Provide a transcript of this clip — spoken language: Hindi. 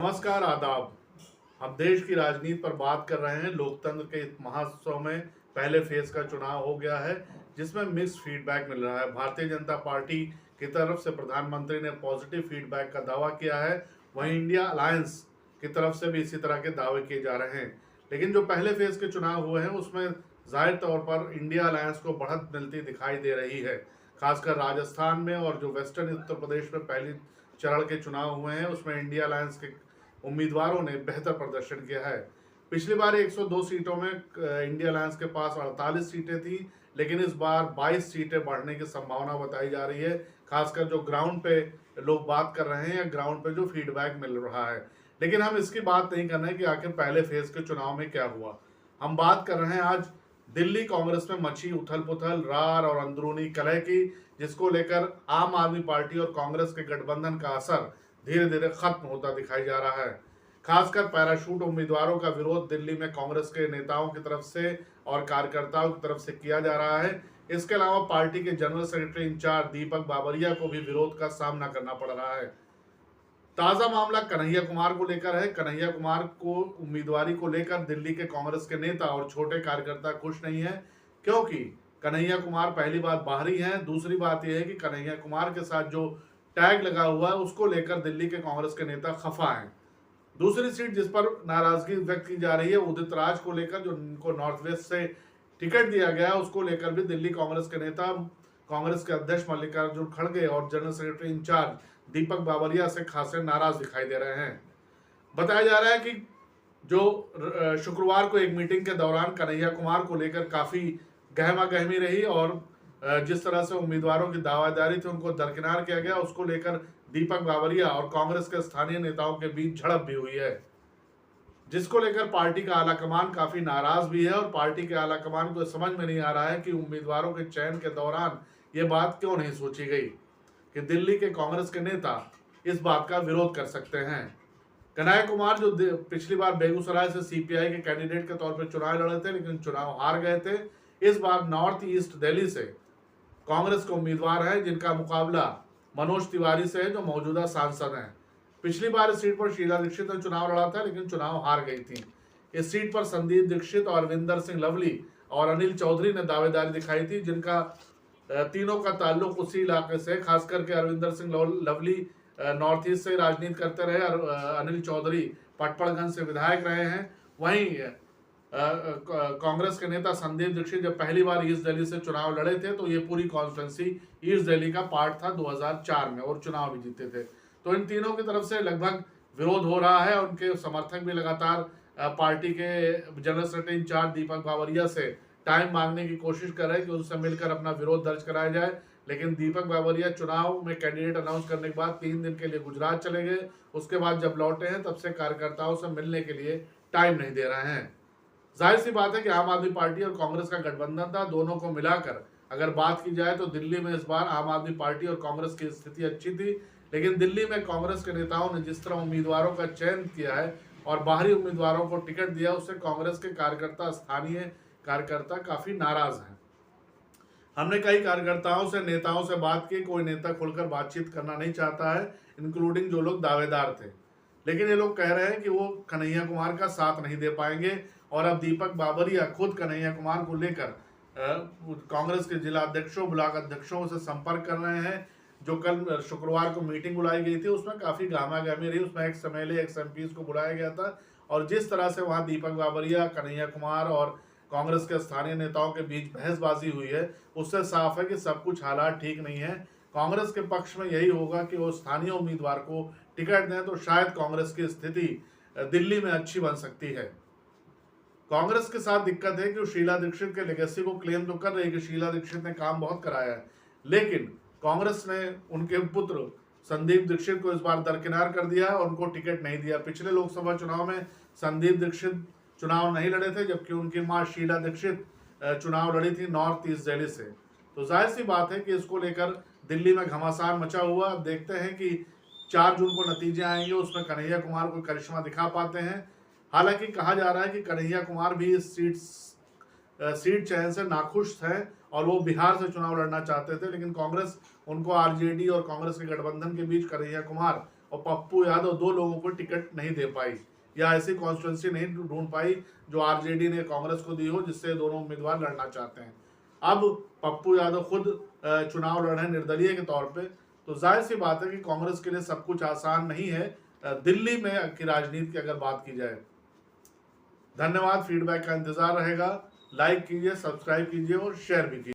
नमस्कार, आदाब। हम देश की राजनीति पर बात कर रहे हैं। लोकतंत्र के इस महोत्सव में पहले फेज का चुनाव हो गया है, जिसमें मिक्स्ड फीडबैक मिल रहा है। भारतीय जनता पार्टी की तरफ से प्रधानमंत्री ने पॉजिटिव फीडबैक का दावा किया है, वहीं इंडिया अलायंस की तरफ से भी इसी तरह के दावे किए जा रहे हैं। लेकिन जो पहले फेज के चुनाव हुए हैं, उसमें जाहिर तौर पर इंडिया अलायंस को बढ़त मिलती दिखाई दे रही है। खासकर राजस्थान में और जो वेस्टर्न उत्तर प्रदेश में पहली चरण के चुनाव हुए हैं, उसमें इंडिया अलायंस के उम्मीदवारों ने बेहतर प्रदर्शन किया है। पिछली बार 102 सीटों में इंडिया अलायंस के पास 48 सीटें थी, लेकिन इस बार 22 सीटें बढ़ने की संभावना बताई जा रही है। खासकर जो ग्राउंड पे लोग बात कर रहे हैं या ग्राउंड पे जो फीडबैक मिल रहा है। लेकिन हम इसकी बात नहीं कर रहे कि आखिर पहले फेज के चुनाव में क्या हुआ। हम बात कर रहे हैं आज दिल्ली कांग्रेस में मची उथल पुथल, रार और अंदरूनी कलह की, जिसको लेकर आम आदमी पार्टी और कांग्रेस के गठबंधन का असर धीरे धीरे खत्म होता दिखाई जा रहा है। खासकर पैराशूट उम्मीदवारों का विरोध दिल्ली में कांग्रेस के नेताओं की तरफ से और कार्यकर्ताओं की तरफ से किया जा रहा है। इसके अलावा पार्टी के जनरल सेक्रेटरी इंचार्ज दीपक बाबरिया को भी विरोध का सामना करना पड़ रहा है। ताजा मामला कन्हैया कुमार को लेकर है। कन्हैया कुमार को उम्मीदवारी को लेकर दिल्ली के कांग्रेस के नेता और छोटे कार्यकर्ता खुश नहीं है, क्योंकि कन्हैया कुमार पहली बात बाहरी हैं। दूसरी बात यह है कि कन्हैया कुमार के साथ जो टैग लगा हुआ है, उसको लेकर दिल्ली के कांग्रेस के नेता खफा हैं। दूसरी सीट जिस पर नाराजगी व्यक्त की जा रही है, उदित राज को लेकर, जो उनको नॉर्थ वेस्ट से टिकट दिया गया, उसको लेकर भी दिल्ली कांग्रेस के नेता कांग्रेस के अध्यक्ष मल्लिकार्जुन खड़गे और जनरल सेक्रेटरी इंचार्ज दीपक बाबरिया से खासे नाराज दिखाई दे रहे हैं। बताया जा रहा है कि जो शुक्रवार को एक मीटिंग के दौरान कन्हैया कुमार को लेकर काफी गहमा गहमी रही और जिस तरह से उम्मीदवारों की दावेदारी थी उनको दरकिनार किया गया, उसको लेकर दीपक बाबरिया और कांग्रेस के स्थानीय नेताओं के बीच झड़प भी हुई है, जिसको लेकर पार्टी का आलाकमान काफी नाराज भी है। और पार्टी के आलाकमान को समझ में नहीं आ रहा है कि उम्मीदवारों के चयन के दौरान ये बात क्यों नहीं सोची गई कि दिल्ली के कांग्रेस के नेता इस बात का विरोध कर सकते हैं। कन्हैया कुमार जो पिछली बार बेगूसराय से सीपीआई के कैंडिडेट के तौर पर चुनाव लड़े थे, लेकिन चुनाव हार गए थे, इस बार नॉर्थ ईस्ट दिल्ली से कांग्रेस के उम्मीदवार हैं, जिनका मुकाबला मनोज तिवारी से है, जो मौजूदा सांसद हैं। पिछली बार इस सीट पर शीला दीक्षित ने चुनाव लड़ा था, लेकिन चुनाव हार गई थी। इस सीट पर संदीप दीक्षित और अरविंदर सिंह लवली और अनिल चौधरी ने दावेदारी दिखाई थी, जिनका तीनों का ताल्लुक उसी इलाके से। खास करके अरविंदर सिंह लवली नॉर्थ ईस्ट से राजनीति करते रहे और अनिल चौधरी पटपड़गंज से विधायक रहे हैं। वहीं कांग्रेस के नेता संदीप दीक्षित जब पहली बार ईस्ट दिल्ली से चुनाव लड़े थे, तो ये पूरी कॉन्स्टिट्यूंसी ईस्ट दिल्ली का पार्ट था 2004 में, और चुनाव भी जीते थे। तो इन तीनों की तरफ से लगभग विरोध हो रहा है। उनके समर्थक भी लगातार पार्टी के जनरल सेक्रेटरी इंचार्ज दीपक बाबरिया से टाइम मांगने की कोशिश कर रहे हैं कि उनसे मिलकर अपना विरोध दर्ज कराया जाए। लेकिन दीपक बाबरिया चुनाव में कैंडिडेट अनाउंस करने के बाद 3 दिन के लिए गुजरात चले गए। उसके बाद जब लौटे हैं, तब से कार्यकर्ताओं से मिलने के लिए टाइम नहीं दे रहे हैं। जाहिर सी बात है कि आम आदमी पार्टी और कांग्रेस का गठबंधन था। दोनों को मिलाकर अगर बात की जाए तो दिल्ली में इस बार आम आदमी पार्टी और कांग्रेस की स्थिति अच्छी थी। लेकिन दिल्ली में कांग्रेस के नेताओं ने जिस तरह उम्मीदवारों का चयन किया है और बाहरी उम्मीदवारों को टिकट दिया, उससे कांग्रेस के कार्यकर्ता, स्थानीय कार्यकर्ता काफी नाराज हैं। हमने कई कार्यकर्ताओं से, नेताओं से बात की। कोई नेता खुलकर बातचीत करना नहीं चाहता है, इंक्लूडिंग जो लोग दावेदार थे। लेकिन ये लोग कह रहे हैं कि वो कन्हैया कुमार का साथ नहीं दे पाएंगे। और अब दीपक बाबरिया खुद कन्हैया कुमार को लेकर कांग्रेस के जिला अध्यक्षों, ब्लॉक अध्यक्षों से संपर्क कर रहे हैं। जो कल शुक्रवार को मीटिंग बुलाई गई थी, उसमें काफी गहमागहमी रही। उसमें एक्स एमएलए, एक्स एमपीज को बुलाया गया था, और जिस तरह से वहां दीपक बाबरिया, कन्हैया कुमार और कांग्रेस के स्थानीय नेताओं के बीच बहसबाजी हुई है, उससे साफ है कि सब कुछ हालात ठीक नहीं है। कांग्रेस के पक्ष में यही होगा कि वो स्थानीय उम्मीदवार को टिकट दें, तो शायद कांग्रेस की स्थिति दिल्ली में अच्छी बन सकती है। कांग्रेस के साथ दिक्कत है कि वो शीला दीक्षित के लेगेसी को क्लेम तो कर रही है कि शीला दीक्षित ने काम बहुत कराया है, लेकिन कांग्रेस ने उनके पुत्र संदीप दीक्षित को इस बार दरकिनार कर दिया और उनको टिकट नहीं दिया। पिछले लोकसभा चुनाव में संदीप दीक्षित चुनाव नहीं लड़े थे, जबकि उनकी मां शीला दीक्षित चुनाव लड़ी थी नॉर्थ ईस्ट दिल्ली से। तो जाहिर सी बात है कि इसको लेकर दिल्ली में घमासान मचा हुआ। अब देखते हैं कि 4 जून को नतीजे आएंगे, उसमें कन्हैया कुमार को करिश्मा दिखा पाते हैं। हालांकि कहा जा रहा है कि कन्हैया कुमार भी इस सीट चयन से नाखुश हैं और वो बिहार से चुनाव लड़ना चाहते थे, लेकिन कांग्रेस उनको आरजेडी और कांग्रेस के गठबंधन के बीच कन्हैया कुमार और पप्पू यादव 2 लोगों को टिकट नहीं दे पाई या ऐसी कॉन्स्टिट्यूंसी नहीं ढूंढ पाई जो आरजेडी ने कांग्रेस को दी हो, जिससे दोनों उम्मीदवार लड़ना चाहते हैं। अब पप्पू यादव खुद चुनाव लड़ रहे हैं निर्दलीय के तौर पे, तो जाहिर सी बात है कि कांग्रेस के लिए सब कुछ आसान नहीं है दिल्ली में की राजनीति की अगर बात की जाए। धन्यवाद, फीडबैक का इंतजार रहेगा। लाइक कीजिए, सब्सक्राइब कीजिए और शेयर भी कीजिए।